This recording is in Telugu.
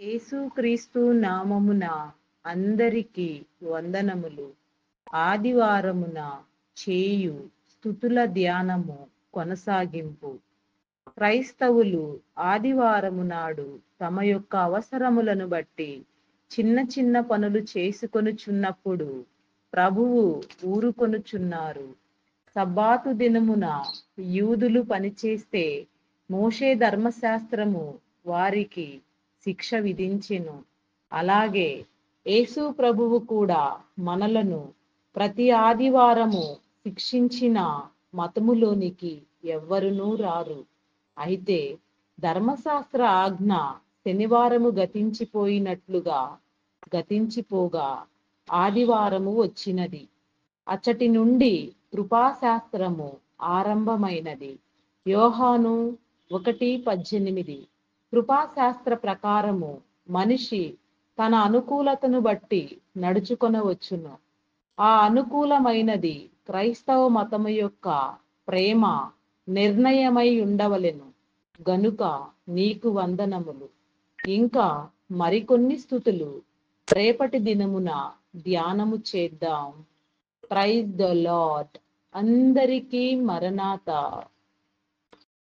యేసుక్రీస్తు నామమున అందరికి వందనములు. ఆదివారమున చేయు స్తుతుల ధ్యానము కొనసాగింపు. క్రైస్తవులు ఆదివారము నాడు తమ యొక్క అవసరములను బట్టి చిన్న చిన్న పనులు చేసుకొనుచున్నప్పుడు ప్రభువు ఊరుకొనుచున్నారు. సబ్బాతు దినమున యూదులు పనిచేస్తే మోషే ధర్మశాస్త్రము వారికి శిక్ష విధించెను. అలాగే యేసు ప్రభువు కూడా మనలను ప్రతి ఆదివారము శిక్షించిన మతములోనికి ఎవ్వరునూ రారు. అయితే ధర్మశాస్త్ర ఆజ్ఞ శనివారము గతించిపోయినట్లుగా గతించిపోగా ఆదివారము వచ్చినది. అచ్చటి నుండి కృపాశాస్త్రము ఆరంభమైనది. యోహాను 1:18. కృపాశాస్త్ర ప్రకారము మనిషి తన అనుకూలతను బట్టి నడుచుకొనవచ్చును. ఆ అనుకూలమైనది క్రైస్తవ మతము యొక్క ప్రేమ నిర్ణయమై ఉండవలెను. గనుక నీకు వందనములు. ఇంకా మరికొన్ని స్తుతులు రేపటి దినమున ధ్యానము చేద్దాం. Praise the Lord. అందరికీ మరణాత.